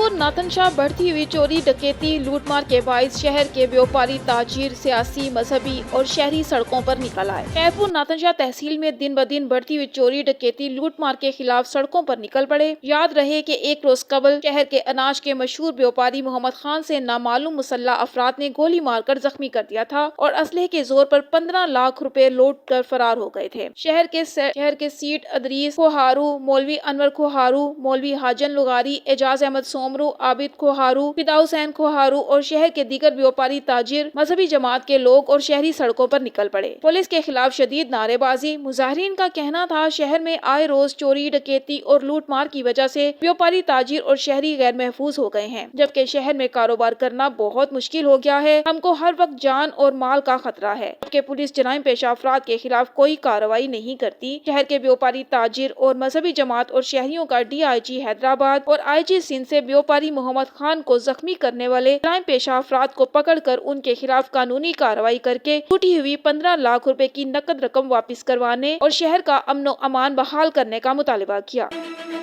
कैफूर नाथनशाह बढ़ती हुई चोरी डकैती लूटमार के बाइस शहर के व्यापारी ताजिर सियासी मजहबी और शहरी सड़कों पर निकल आए। कैफूर नाथनशाह तहसील में दिन ब दिन बढ़ती हुई चोरी डकैती लूटमार के खिलाफ सड़कों पर निकल पड़े। याद रहे कि एक रोज कबल शहर के अनाज के मशहूर व्यापारी मोहम्मद खान से नामालूम मुसल्ला अफराद ने गोली मारकर जख्मी कर दिया था और असलहे के जोर पर 15 लाख रुपए लूट कर फरार हो गए थे। शहर के सीट अदरीस खोहारू, मौलवी अनवर खोहारू, मौलवी हाजन लुगारी, एजाज अहमद सोमरू, आबिद खोहारू, फिदा हुसैन खोहारू और शहर के दीगर व्यापारी ताजिर मजहबी जमात के लोग और शहरी सड़कों पर निकल पड़े। पुलिस के खिलाफ शदीद नारेबाजी। मुजाहिरीन का कहना था शहर में आए रोज चोरी डकैती और लूटमार की वजह से व्यापारी ताजिर और शहरी गैर महफूज हो गए हैं, जबकि शहर में कारोबार करना बहुत मुश्किल हो गया है। हमको हर वक्त जान और माल का खतरा है, जबकि पुलिस जराइम पेशा अफराद के खिलाफ कोई कार्रवाई नहीं करती। शहर के व्यापारी ताजिर और मजहबी जमात और शहरियों का DIG हैदराबाद और IG सिंध से व्यापारी मोहम्मद खान को जख्मी करने वाले जराइम पेशा अफराद को पकड़ कर उनके खिलाफ कानूनी कार्रवाई करके लूटी हुई 15 लाख रुपए की नकद रकम वापस करवाने और शहर का अमन अमान बहाल करने का मुतालबा किया।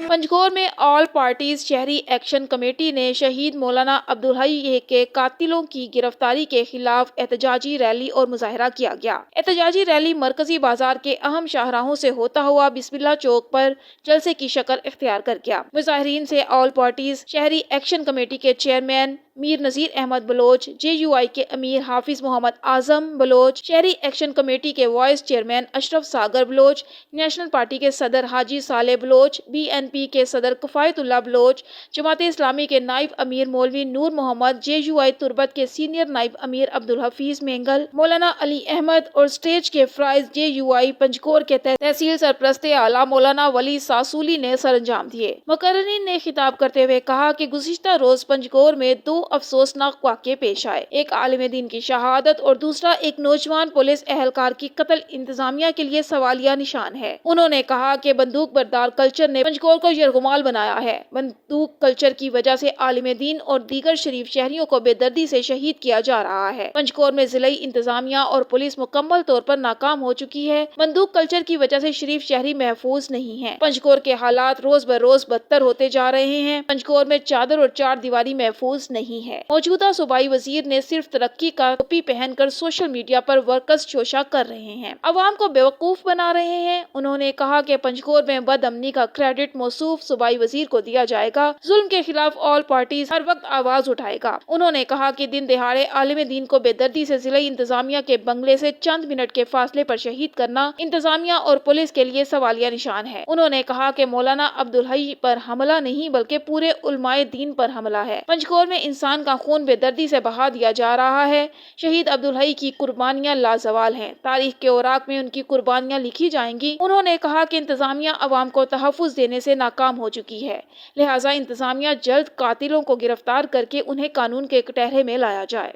पंजगोर में ऑल पार्टीज शहरी एक्शन कमेटी ने शहीद मौलाना अब्दुल हई के कातिलों की गिरफ्तारी के खिलाफ एहतजाजी रैली और मुजाहरा किया गया। एहतजाजी रैली मरकजी बाजार के अहम शाहराहों से होता हुआ बिस्मिल्लाह चौक पर जलसे की शक्ल इख्तियार कर गया। मुजाहिरीन से ऑल पार्टीज शहरी एक्शन कमेटी के chairman Mir Nazir Ahmad Bloch, JUI के अमीर हाफिज मोहम्मद आजम बलोच, शहरी एक्शन कमेटी के वाइस चेयरमैन अशरफ सागर बलोच, नेशनल पार्टी के सदर हाजी साले बलोच, BNP के सदर किफायतुल्लाह बलोच, जमात इस्लामी के नाइब अमीर मौलवी नूर मोहम्मद, JUI तुर्बत के सीनियर नाइब अमीर अब्दुल हफीज मेंगल, मौलाना अली अहमद और स्टेज के फ्राइज JUI पंजकोर के तहसील सरप्रस्ते आला मौलाना वली सासूली ने सरंजाम दिए। मुकर्रिरीन ने खिताब करते हुए कहा कि गुज़िश्ता रोज पंजकोर में 2 अफसोसनाक वाक़े पेश आए। एक आलिम दीन की शहादत और दूसरा एक नौजवान पुलिस एहलकार की कत्ल इंतजामिया के लिए सवालिया निशान है। उन्होंने कहा कि बंदूक बरदार कल्चर ने पंजकोर को यरगुमाल बनाया है। बंदूक कल्चर की वजह से आलिम दीन और दीगर शरीफ शहरियों को बेदर्दी से शहीद किया जा रहा है। पंजकोर में जिले इंतजामिया और पुलिस मुकम्मल तौर पर नाकाम हो चुकी है। बंदूक कल्चर की वजह से शरीफ शहरी महफूज नहीं है। पंजकोर के हालात रोज ब रोज बदतर होते जा रहे हैं। पंजकोर में चादर और चार दीवारी महफूज नहीं है। मौजूदा सूबाई वजीर ने सिर्फ तरक्की का टोपी पहनकर सोशल मीडिया पर वर्कर्स चोशा कर रहे हैं, अवाम को बेवकूफ बना रहे हैं। उन्होंने कहा कि पंजकोर में बदअमनी का क्रेडिट मौसूफ सूबाई वजीर को दिया जाएगा। जुल्म के खिलाफ ऑल पार्टीज हर वक्त आवाज उठाएगा। उन्होंने कहा कि दिन दिहाड़े आलिम दीन को बेदर्दी से जिले इंतजामिया के बंगले से चंद मिनट के फासले पर शहीद करना इंतजामिया और पुलिस के लिए सवालिया निशान है। उन्होंने कहा कि मौलाना अब्दुल हई पर हमला नहीं बल्कि पूरे उलमाए दीन पर हमला है। पंजकोर में इंसान का खून बेदर्दी से बहा दिया जा रहा है। शहीद अब्दुल हई की कुर्बानियां लाजवाल हैं। तारीख के औराक में उनकी कुर्बानियां लिखी जाएंगी। उन्होंने कहा कि इंतजामिया अवाम को तहफ़्फ़ुज़ देने से नाकाम हो चुकी है, लिहाजा इंतजामिया जल्द कातिलों को गिरफ्तार करके उन्हें कानून के कटहरे में लाया जाए।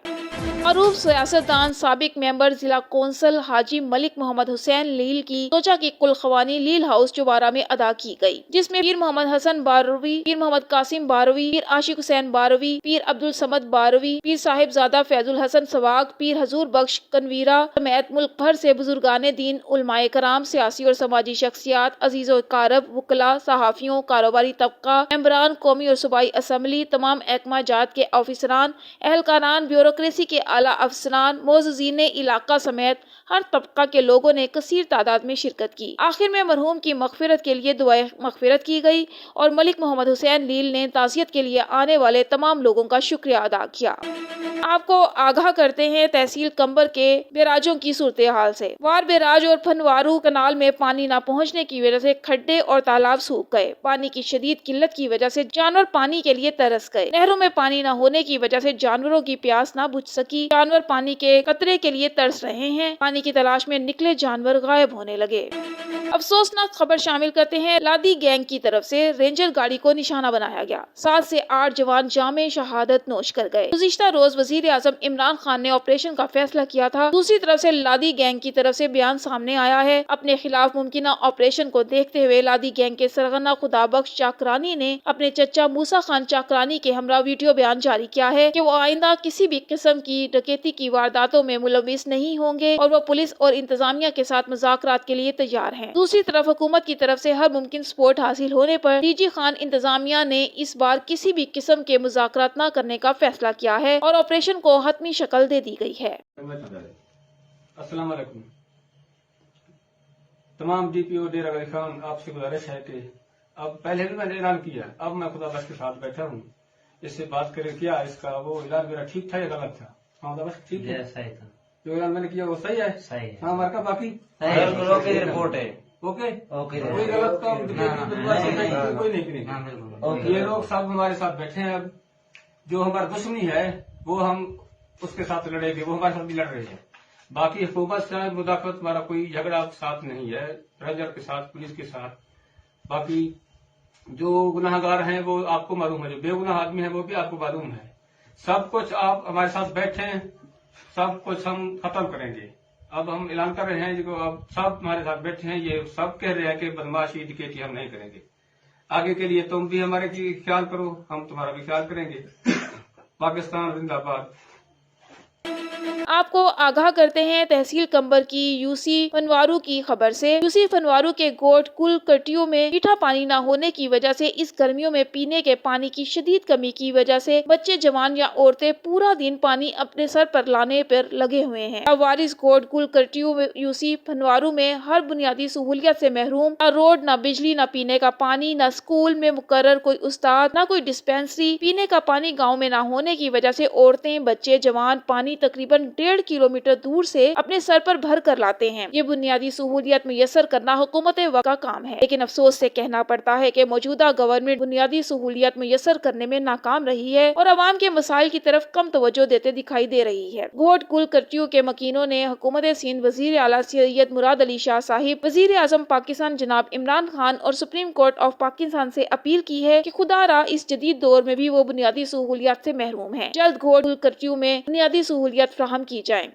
मरूफ सियासतदान साबिक मेंबर जिला कौंसल हाजी मलिक मोहम्मद हुसैन लील की सोचा की कुल खवानी लील हाउस चुबारा में अदा की गई, जिसमें पीर मोहम्मद हसन बारवी, पीर मोहम्मद कासिम बारवी, पीर आशिक हुसैन बारवी, पीर अब्दुल समद बारवी, पीर साहिबजादा फैजुल हसन सवाग, पीर हजूर बख्श कनवीरा समेत मुल्क भर से बुजुर्गाने दीन, उलमाए कराम, सियासी और समाजी शख्सियात, अजीज़ो कारब, वकला, सहाफियों, कारोबारी तबका, मेंबरान कौमी और सूबाई असम्बली, तमाम महकमा जात के ऑफिसरान, एहलकारान, ब्यूरोक्रेसी के आला अफसरान, मोअज़्ज़िज़ीन इलाका समेत हर तबका के लोगों ने कसीर तादाद में शिरकत की। आखिर में मरहूम की मग़फ़िरत के लिए दुआए मग़फ़िरत की गई और मलिक मोहम्मद हुसैन लील ने ताज़ियत के लिए आने वाले तमाम लोगों का शुक्रिया अदा किया। आपको आगाह करते हैं तहसील कंबर के बैराजों की सूरत हाल से। वार बैराज और फनवारू कनाल में पानी न पहुंचने की वजह से खड्डे और तालाब सूख गए। पानी की शदीद किल्लत की वजह से जानवर पानी के लिए तरस गए। नहरों में पानी न होने की वजह से जानवरों की प्यास न बुझ सकी। जानवर पानी के कतरे के लिए तरस रहे हैं। पानी की तलाश में निकले जानवर गायब होने लगे। अफसोसनाक खबर शामिल करते हैं, लादी गैंग की तरफ से रेंजर गाड़ी को निशाना बनाया गया। 7 से 8 जवान जामे शहादत नोश कर गए। गुज़िश्ता रोज वज़ीर आज़म इमरान खान ने ऑपरेशन का फैसला किया था। दूसरी तरफ से लादी गैंग की तरफ से बयान सामने आया है। अपने खिलाफ मुमकिना ऑपरेशन को देखते हुए लादी गैंग के सरगना खुदाबख्श चाकरानी ने अपने चचा मूसा खान चाकरानी के हमरा वीडियो बयान जारी किया है कि वो आइंदा किसी भी किस्म की डकैती की वारदातों में मुलविस नहीं होंगे और वो पुलिस और इंतजामिया के साथ मुज़ाकरात के लिए तैयार हैं। दूसरी तरफ हुकूमत की तरफ से हर मुमकिन सपोर्ट हासिल होने पर डीजी खान इंतजामिया ने इस बार किसी भी किस्म के मुज़ाकरात न करने का फैसला किया है और ऑपरेशन को हतमी शक्ल दे दी गई है। अस्सलाम वालेकुम। तमाम डीपीओ डेरा गाजी खान, आपसे गुजारिश है कि अब पहले भी मैंने ऐलान किया, अब मैं खुदा बख्श के साथ बैठा हूँ, इससे बात करें क्या इसका वो ऐलान मेरा ठीक था या गलत था? हाँ खुदा बख्श ठीक है, सही था। जो ऐलान मैंने किया वो सही है, सही है। हाँ हमारा बाकी रिपोर्ट है, ओके ओके, कोई गलत काम कोई नहीं करेंगे। ये लोग सब हमारे साथ बैठे हैं। अब जो हमारा दुश्मनी है वो हम उसके साथ लड़ेंगे, वो हमारे साथ भी लड़ रहे हैं। बाकी हुकूमत से मुदाखलत हमारा कोई झगड़ा साथ नहीं है, रेंजर के साथ, पुलिस के साथ। बाकी जो गुनाहगार हैं वो आपको मालूम है, जो बेगुनाह आदमी है वो भी आपको मालूम है। सब कुछ आप हमारे साथ बैठे हैं, सब कुछ हम खत्म करेंगे। अब हम ऐलान कर रहे हैं, जो अब सब हमारे साथ बैठे हैं, ये सब कह रहे हैं कि बदमाशी डकैती हम नहीं करेंगे। आगे के लिए तुम भी हमारे ख्याल करो, हम तुम्हारा भी ख्याल करेंगे। पाकिस्तान जिंदाबाद। आपको आगाह करते हैं तहसील कंबर की यूसी फनवारू की खबर से। यूसी फनवारू के गोट कुल कटियों में मीठा पानी न होने की वजह से इस गर्मियों में पीने के पानी की शदीद कमी की वजह से बच्चे, जवान या औरतें पूरा दिन पानी अपने सर पर लाने पर लगे हुए हैं। वारिस गोट कुल कटियों में यूसी फनवारू में हर बुनियादी सहूलियत से महरूम, न रोड, न बिजली, न पीने का पानी, न स्कूल में मुकर्रर कोई उस्ताद, न कोई डिस्पेंसरी। पीने का पानी गाँव में न होने की वजह से औरतें, बच्चे, जवान पानी तकरीबन 1.5 किलोमीटर दूर से अपने सर पर भर कर लाते हैं। ये बुनियादी सहूलियत मुयस्सर करना हुकूमत वक्त का काम है, लेकिन अफसोस से कहना पड़ता है कि मौजूदा गवर्नमेंट बुनियादी सहूलियत मुयस्सर करने में नाकाम रही है और अवाम के मसाइल की तरफ कम तवज्जो देते दिखाई दे रही है। गोट कुल कर्फ्यू के मकीनों ने हुकूमत सिंध, वजीर आला सैयद मुराद अली शाह साहिब, वजीर आजम पाकिस्तान जनाब इमरान खान और सुप्रीम कोर्ट ऑफ पाकिस्तान से अपील की है कि खुदारा इस जदीद दौर में भी वो बुनियादी सहूलियत से महरूम है। जल्द गोट कुल कर्फ्यू में बुनियादी सहूलियत फराहम की जाए।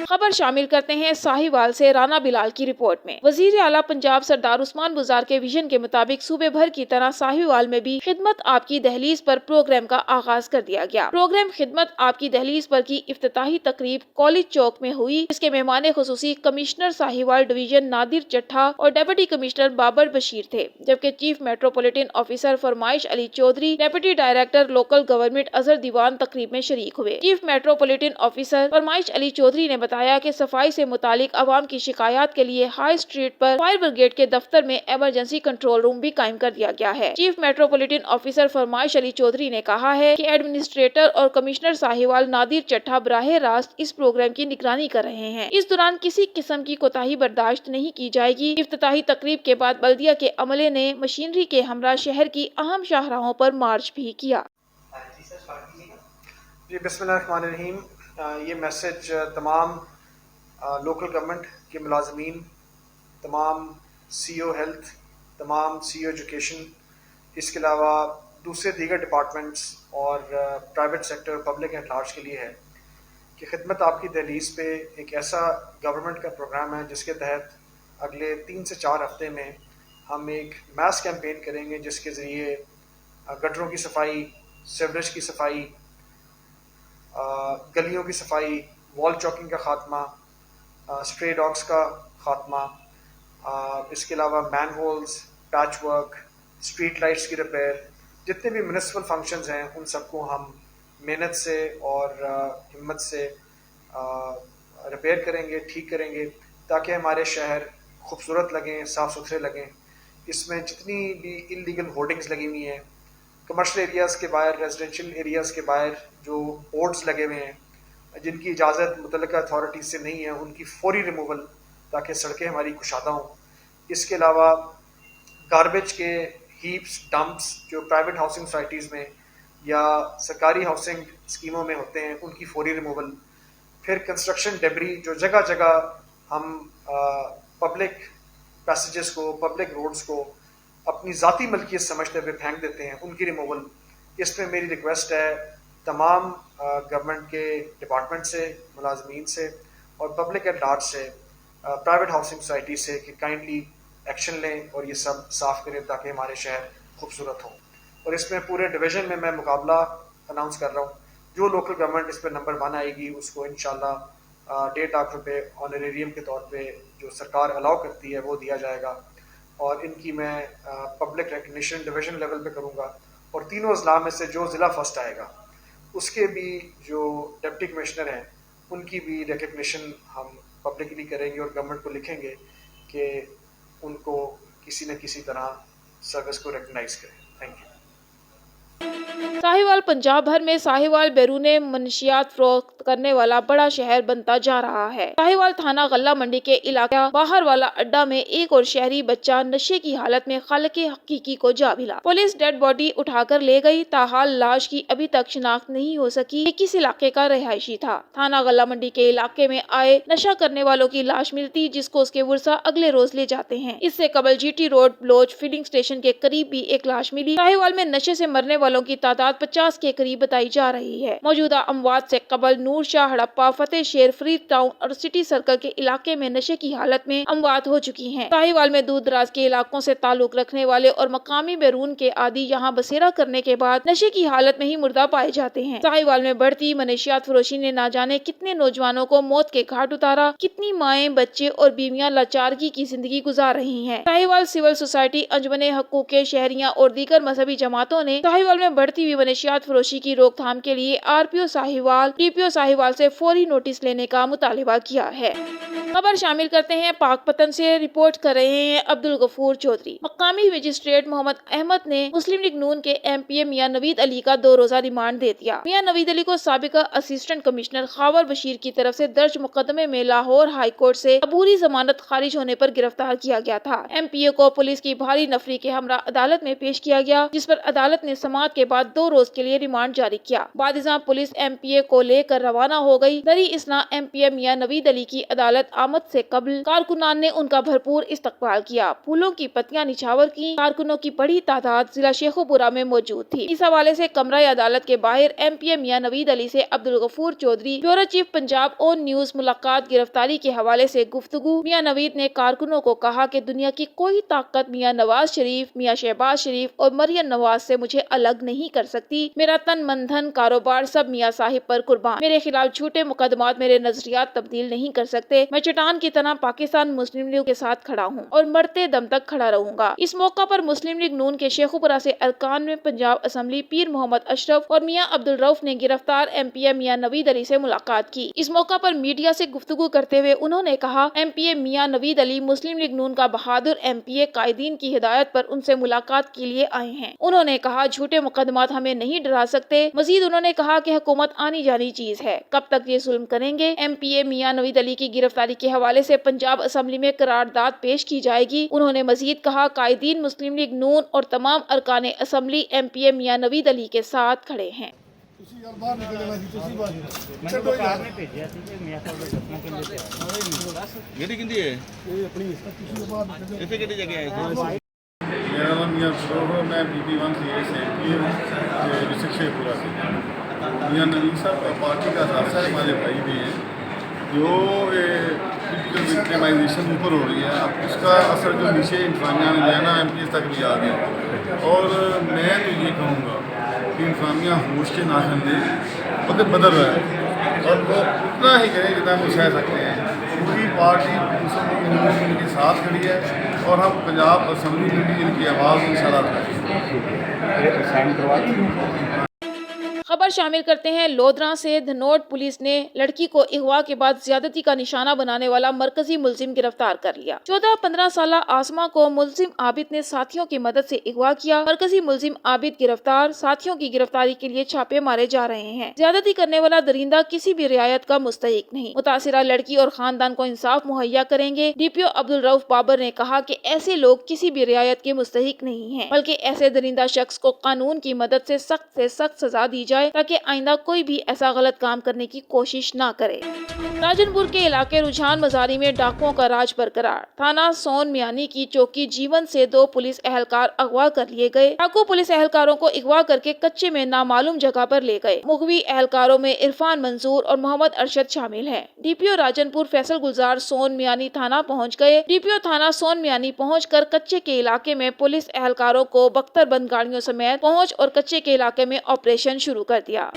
खबर शामिल करते हैं साहिवाल से राना बिलाल की रिपोर्ट में। वजीर आला पंजाब सरदार उस्मान बुज़ार के विजन के मुताबिक सूबे भर की तरह साहिवाल में भी खिदमत आपकी दहलीज पर प्रोग्राम का आगाज कर दिया गया। प्रोग्राम खिदमत आपकी दहलीज पर की इफ्तिताही तकरीब कॉलेज चौक में हुई, जिसके मेहमान खुसूसी कमिश्नर साहिवाल डिवीजन नादिर चट्ठा और डेप्यूटी कमिश्नर बाबर बशीर थे, जबकि chief metropolitan officer Farmaish Ali Chaudhry, deputy director local government Azhar Diwan तकरीब में शरीक हुए। Chief metropolitan officer Farmaish Ali Chaudhary ने बताया कि सफाई से मुतालिक अवाम की शिकायत के लिए हाई स्ट्रीट पर फायर ब्रिगेड के दफ्तर में इमरजेंसी कंट्रोल रूम भी कायम कर दिया गया है। Chief metropolitan officer Farmaish Ali Chaudhary ने कहा है कि एडमिनिस्ट्रेटर और कमिश्नर साहिवाल नादिर चट्ठा बराह रास्त इस प्रोग्राम की निगरानी कर रहे हैं। इस दौरान किसी किस्म की कोताही बर्दाश्त नहीं की जाएगी। इफ्तिताही तकरीब के बाद बल्दिया के अमले ने मशीनरी के हमरा शहर की अहम शाहराहों पर मार्च भी किया। बिस्मिल्लाहिर्रहमानिर्रहीम। ये मैसेज तमाम लोकल गवर्नमेंट के मुलाजमीन, तमाम CEO हेल्थ, तमाम CEO एजुकेशन, इसके अलावा दूसरे दीगर डिपार्टमेंट्स और private sector, public and large के लिए है कि खिदमत आपकी दहलीज पे एक ऐसा गवर्नमेंट का प्रोग्राम है जिसके तहत अगले 3 से 4 हफ्ते में हम एक मैस कैंपेन करेंगे, जिसके ज़रिए गटरों की सफाई, सीवरेज की सफाई, गलियों की सफाई, वॉल चॉकिंग का खात्मा, स्ट्रे डॉग्स का खात्मा, इसके अलावा man holes, patch work, street lights की रिपेयर, जितने भी म्युनिसिपल फंक्शंस हैं उन सबको हम मेहनत से और हिम्मत से रिपेयर करेंगे, ठीक करेंगे, ताकि हमारे शहर खूबसूरत लगें, साफ़ सुथरे लगें। इसमें जितनी भी इलीगल होर्डिंग्स लगी हुई हैं, कमर्शियल एरियाज़ के बाहर, रेजिडेंशियल एरियाज़ के बाहर जो बोर्ड्स लगे हुए हैं जिनकी इजाज़त मुतल्लिका अथॉरिटी से नहीं है, उनकी फौरी रिमूवल, ताकि सड़कें हमारी कुशादा हों। इसके अलावा गार्बेज के हीप्स, डंप्स जो प्राइवेट हाउसिंग सोसाइटीज़ में या सरकारी हाउसिंग स्कीमों में होते हैं, उनकी फौरी रिमूवल। फिर कंस्ट्रक्शन डेब्री जो जगह जगह हम पब्लिक पैसेजेस को, पब्लिक रोड्स को अपनी ज़ाती मलकियत समझते हुए फेंक देते हैं, उनकी रिमूवल। इसमें मेरी रिक्वेस्ट है तमाम गवर्नमेंट के डिपार्टमेंट से, मुलाजमीन से और पब्लिक एट लार्ज से, प्राइवेट हाउसिंग सोसाइटी से कि काइंडली एक्शन लें और ये सब साफ़ करें ताकि हमारे शहर खूबसूरत हों। और इसमें पूरे डिवीज़न में मैं मुकाबला अनाउंस कर रहा हूँ। جو لوکل گورنمنٹ اس پہ نمبر 1 آئے گی اس کو انشاءاللہ 1.5 لاکھ روپے آنریریم کے طور پہ جو سرکار الاؤ کرتی ہے وہ دیا جائے گا، اور ان کی میں پبلک ریکگنیشن ڈویژن لیول پہ کروں گا، اور تینوں اضلاع میں سے جو ضلع فرسٹ آئے گا اس کے بھی جو ڈپٹی کمشنر ہیں ان کی بھی ریکگنیشن ہم پبلکلی کریں گے اور گورنمنٹ کو لکھیں گے کہ ان کو کسی نہ کسی طرح سروس کو ریکگنائز کریں. Thank you. साहिवाल पंजाब भर में साहिवाल बैरून मनशियात फरोख्त करने वाला बड़ा शहर बनता जा रहा है. साहिवाल थाना गल्ला मंडी के इलाका बाहर वाला अड्डा में एक और शहरी बच्चा नशे की हालत में खालिक हकीकी को जा मिला. पुलिस डेड बॉडी उठाकर ले गई, ताहाल लाश की अभी तक शिनाख्त नहीं हो सकी कि किस इलाके का रहायशी था. थाना गल्ला मंडी के इलाके में आए नशा करने वालों की लाश मिलती, जिसको उसके वर्सा अगले रोज ले जाते हैं. इससे कबल GT road Baloch filling station के करीब भी एक लाश मिली. साहिवाल में नशे से मरने वालों की तादाद 50 के करीब बताई जा रही है. मौजूदा अमवात से कबल नूर शाह, हड़प्पा, फतेह शेर, फरीद टाउन और सिटी सर्कल के इलाके में नशे की हालत में अमवात हो चुकी हैं. साहिवाल में दूर दराज के इलाकों से ताल्लुक रखने वाले और मकामी बैरून के आदि यहाँ बसेरा करने के बाद नशे की हालत में ही मुर्दा पाए जाते हैं. साहिवाल में बढ़ती मनशियात फरोशी ने ना जाने कितने नौजवानों को मौत के घाट उतारा, कितनी माएं, बच्चे और बीवियां लाचारगी की जिंदगी गुजार रही हैं. साहिवाल सिविल सोसाइटी, अंजुमन हकूक शहरियां और दीगर मजहबी जमातों ने साहिवाल में बढ़ती हुई मनशियात फरोशी की रोकथाम के लिए आरपीओ साहिवाल, डीपीओ साहिवाल से फौरी नोटिस लेने का मुतालिबा किया है. खबर शामिल करते हैं पाकपतन से. रिपोर्ट कर रहे हैं अब्दुल गफूर चौधरी. मकामी मजिस्ट्रेट मोहम्मद अहमद ने मुस्लिम लीग नून के एमपीए मियां नवीद अली का 2 रोजा रिमांड दे दिया. मियां नवीद अली को साबिका असिस्टेंट कमिश्नर खावर बशीर की तरफ से दर्ज मुकदमे में लाहौर हाई कोर्ट से अबूरी जमानत खारिज होने पर गिरफ्तार किया गया था. एमपीए को पुलिस की भारी नफरी के हमरा अदालत में पेश किया गया, जिस पर अदालत ने समाअत के बाद 2 रोज के लिए रिमांड जारी किया. बादिज़ां पुलिस एमपीए को लेकर रवाना हो गई. दरी इसना एमपीए मियां नवीद अली की अदालत आमद से कबल कारकुनान ने उनका भरपूर इस्तकबाल किया. फूलों की पत्तियां निछावर की. कारकुनों की बड़ी तादाद जिला शेखुपुरा में मौजूद थी. इस हवाले से कमरा अदालत के बाहर एमपीए मियां नवीद अली से Abdul Ghafoor Chaudhry, bureau chief Punjab on news मुलाकात. गिरफ्तारी के हवाले से गुफ्तगू. मियां नवीद ने कारकुनों को कहा कि दुनिया की कोई ताकत मियां नवाज शरीफ, मियां शहबाज शरीफ और मरियम नवाज से मुझे अलग नहीं कर सकती. मेरा तन, मन, धन, कारोबार सब मियां साहिब पर कुर्बान. मेरे खिलाफ झूठे मुकदमात मेरे नजरियात तब्दील नहीं कर सकते. मैं चट्टान की तरह पाकिस्तान मुस्लिम लीग के साथ खड़ा हूँ और मरते दम तक खड़ा रहूंगा. इस मौका पर मुस्लिम लीग नून के शेखुपुरा से अरकान में पंजाब असम्बली पीर मोहम्मद अशरफ और मियां अब्दुल रऊफ ने गिरफ्तार एमपीए मियां नवीद अली से मुलाकात की. इस मौका पर मीडिया से गुफ्तगू करते हुए उन्होंने कहा, एमपीए मियां नवीद अली मुस्लिम लीग नून का बहादुर एमपीए कायदीन की हिदायत पर उनसे मुलाकात के लिए आए हैं. उन्होंने कहा, झूठे मुकदमात हमें नहीं डरा सकते. मजीद उन्होंने कहा कि हुकूमत आनी जानी चीज है, कब तक ये जुल्म करेंगे. एमपीए मियां नवीद अली की गिरफ्तारी के हवाले से पंजाब असम्बली में करारदाद पेश की जाएगी. उन्होंने मजीद कहा, कायदीन मुस्लिम लीग नून और तमाम अरकान असम्बली एमपीए मियां नवीद अली के साथ खड़े हैं. मेरा नाम मियां फरोख है, मैं BP1 से शेखपुरा से. मियां नवीद साहब पार्टी का साथ हमारे भाई भी हैं. जो विक्टिमाइजेशन ऊपर हो रही है, अब उसका असर जो नीचे इंतजामिया ने लिया ना एमपी तक भी आ गया. और मैं तो ये कहूँगा कि इंतजामिया होश के नाखन दे वक्त बदल रहा है और वो उतना ही करें जितना हम सह सकते हैं. पूरी पार्टी उनके साथ खड़ी है और हम पंजाब असम्बली में भी इनकी आवाज़ इंशाल्लाह उठाएंगे. खबर शामिल करते हैं लोधरा से. धनोट पुलिस ने लड़की को अगवा के बाद ज्यादती का निशाना बनाने वाला मरकजी मुलजिम गिरफ्तार कर लिया. 14-15 साल आसमा को मुलजिम आबिद ने साथियों की मदद से अगवा किया. मरकजी मुलजिम आबिद गिरफ्तार. साथियों की गिरफ्तारी के लिए छापे मारे जा रहे हैं. ज्यादती करने वाला दरिंदा किसी भी रियायत का मुस्तहिक नहीं. मुतासिरा लड़की और खानदान को इंसाफ मुहैया करेंगे. डीपीओ अब्दुल रऊफ बाबर ने कहा कि ऐसे लोग किसी भी रियायत के मुस्तहिक नहीं है, बल्कि ऐसे दरिंदा शख्स को कानून की मदद से सख्त सजा दी जाए ताकि आइंदा कोई भी ऐसा गलत काम करने की कोशिश ना करे. राजनपुर के इलाके रुझान मजारी में डाकुओं का राज बरकरार. थाना सोन मियानी की चौकी जीवन से 2 पुलिस एहलकार अगवा कर लिए गए. डाकू पुलिस एहलकारों को अगवा करके कच्चे में नामालूम जगह पर ले गए. मुगवी एहलकारों में इरफान मंजूर और मोहम्मद अरशद शामिल हैं. डीपीओ राजनपुर फैसल गुलजार सोन मियानी थाना पहुँच गए. डीपीओ थाना सोन मियानी पहुँचकर कच्चे के इलाके में पुलिस एहलकारों को बख्तर बंद गाड़ियों समेत पहुँच और कच्चे के इलाके में ऑपरेशन शुरू कर दिया.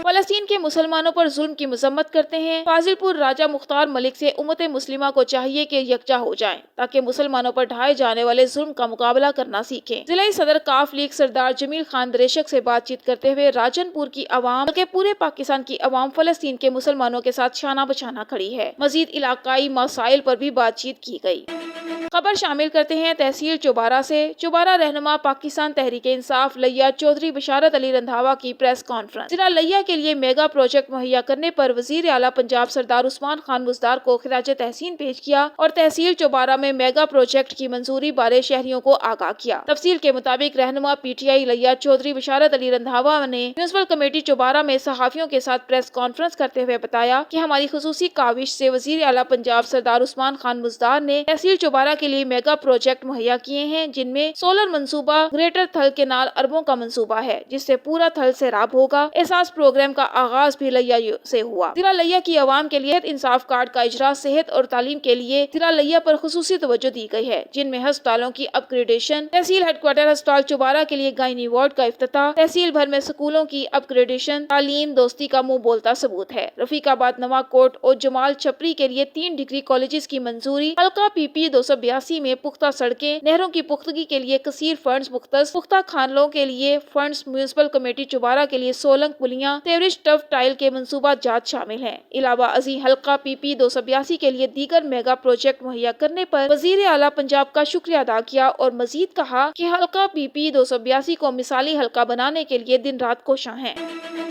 फलस्तीन के मुसलमानों पर जुल्म की मजम्मत करते हैं। फाजिलपुर राजा मुख्तार मलिक से उम्मत मुस्लिमा को चाहिए कि यकजा हो जाएं ताकि मुसलमानों पर ढाए जाने वाले जुल्म का मुकाबला करना सीखें। जिला सदर काफ लीग सरदार जमील खान दरेशक से बातचीत करते हुए राजनपुर की आवाम बल्कि पूरे पाकिस्तान की आवाम फलस्तीन के मुसलमानों के साथ शाना बशाना खड़ी है। मजीद इलाकाई मसाइल पर भी बातचीत की गई। खबर शामिल करते हैं तहसील चौबारा से। चौबारा रहनुमा पाकिस्तान तहरीक इंसाफ लिया चौधरी बशारत अली रंधावा की प्रेस कॉन्फ्रेंस। जिला लिया के लिए मेगा प्रोजेक्ट मुहैया करने पर वजीर आला पंजाब सरदार उस्मान खान मुजदार को खिराज तहसीन पेश किया और तहसील चौबारा में मेगा प्रोजेक्ट की मंजूरी बारे शहरियों को आगाह किया। तफसील के मुताबिक रहनुमा PTI लिया चौधरी बशारत अली रंधावा ने म्यूनिसिपल कमेटी चौबारा में सहाफियों के साथ प्रेस कॉन्फ्रेंस करते हुए बताया कि हमारी खुसूसी काविश से वजीर आला पंजाब सरदार उस्मान खान मुजदार ने तहसील चौबारा के लिए मेगा प्रोजेक्ट मुहैया किए हैं, जिनमें सोलर मंसूबा, ग्रेटर थल केनाल अरबों का मंसूबा है जिससे पूरा थल सैराब होगा। एहसास प्रोग्राम का आगाज भी लिया से हुआ। जिला लिया की आवाम के लिए इंसाफ कार्ड का इजरा, सेहत और तालीम के लिए जिला लिया पर खुसूसी तवज्जो दी गई है, जिनमें अस्पतालों की अपग्रेडेशन, तहसील हेडक्वार्टर अस्पताल चौबारा के लिए गायनी वार्ड का इफ्तिताह, तहसील भर में स्कूलों की अपग्रेडेशन, तालीम दोस्ती का मुंह बोलता सबूत है। रफीकाबाद, नवाकोट और जमाल छपरी के लिए 3 डिग्री कॉलेजेस की मंजूरी। हल्का PP 282 में पुख्ता सड़कें, नहरों की पुख्तगी के लिए कसीर फंड्स मुख्तस, पुख्ता खानलों के लिए फंड्स। म्यूनिसिपल कमेटी चौबारा के लिए सोलंग पुलियां, सेवरेज टफ टाइल के मंसूबा जात शामिल हैं। इलावा अजी हल्का PP 282 के लिए दीगर मेगा प्रोजेक्ट मुहैया करने पर वजीर आला पंजाब का शुक्रिया अदा किया और मजीद कहा कि हल्का PP 282 को मिसाली हल्का बनाने के लिए दिन रात कोशां हैं।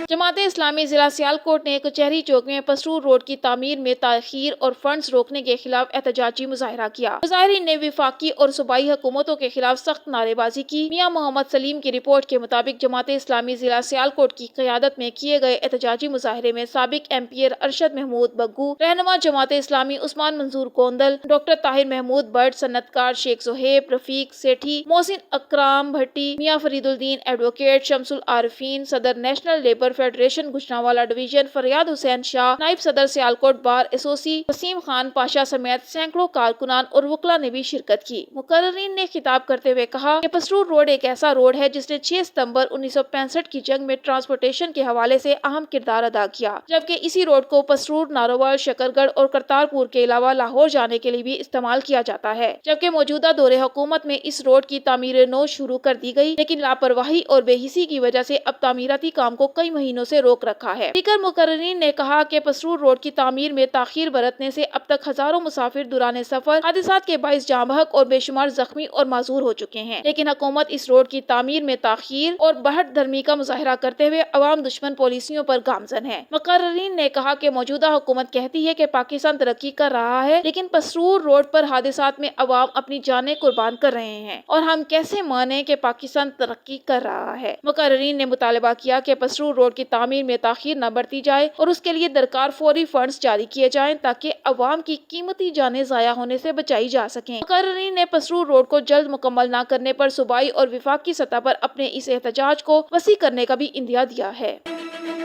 जमात इस्लामी जिला सियालकोट ने कचहरी चौक में पसरूर रोड की तामीर में ताखीर और फंड्स रोकने के खिलाफ एहतजाजी मुजाहरा किया। मुजाहिरीन ने विफाकी और सूबाई हुकूमतों के खिलाफ सख्त नारेबाजी की। मियां मोहम्मद सलीम की रिपोर्ट के मुताबिक जमात इस्लामी जिला सियालकोट की क़यादत में किए गए एहतजाजी मुजाहरे में साबिक MP अरशद महमूद बग्गू, रहनुमा जमात इस्लामी उस्मान मंजूर कोंदल, डॉक्टर ताहिर महमूद भट्ट, सन्नतकार शेख सोहेब, रफीक सेठी, मोहसिन अकराम भट्टी, मियां फरीदुद्दीन, एडवोकेट शमसुल आरिफीन, सदर national labour federation Gujranwala division फरियाद हुसैन शाह, नाइब सदर सियालकोट बार एसोसी वसीम खान पाशा समेत सैकड़ों कारकुनान और वकला ने भी शिरकत की। मुकर्रीन ने खिताब करते हुए कहा कि पसरूर रोड एक ऐसा रोड है जिसने 6 सितंबर 1965 की जंग में ट्रांसपोर्टेशन के हवाले से अहम किरदार अदा किया, जबकि इसी रोड को पसरूर, नारोवाल, शकरगढ़ और करतारपुर के अलावा लाहौर जाने के लिए भी इस्तेमाल किया जाता है। जबकि मौजूदा दौरे हुकूमत में इस रोड की तामीर नौ शुरू कर दी गई, लेकिन लापरवाही और बेहिसी की वजह से अब तामीराती काम को कई महीनों से रोक रखा है। दीगर मुकर्रीन ने कहा कि पसरूर रोड की तामीर में ताखीर बरतने से अब तक हजारों मुसाफिर दुराने सफर हादसात के बाइस जाँ बहक और बेशुमार जख्मी और माजूर हो चुके हैं, लेकिन हुकूमत इस रोड की तामीर में ताखीर और बढ़त धर्मी का मुजाहरा करते हुए अवाम दुश्मन पॉलिसियों पर गामजन है। मुकर्रीन ने कहा कि मौजूदा हुकूमत कहती है कि पाकिस्तान तरक्की कर रहा है, लेकिन पसरूर रोड पर हादसात में अवाम अपनी जानें कुर्बान कर रहे हैं और हम कैसे माने कि पाकिस्तान तरक्की कर रहा है। मुकर्रीन ने मुतालबा किया कि पसरूर रोड की तामीर में ताखीर न बढ़ती जाए और उसके लिए दरकार फौरी फंड्स जारी किए जाएं ताकि अवाम की कीमती जानें जाया होने से बचाई जा सकें। मुकर्रीन ने पसरूर रोड को जल्द मुकम्मल न करने पर सूबाई और विफाकी सतह पर अपने इस एहतजाज को वसी करने का भी इंदिया दिया है।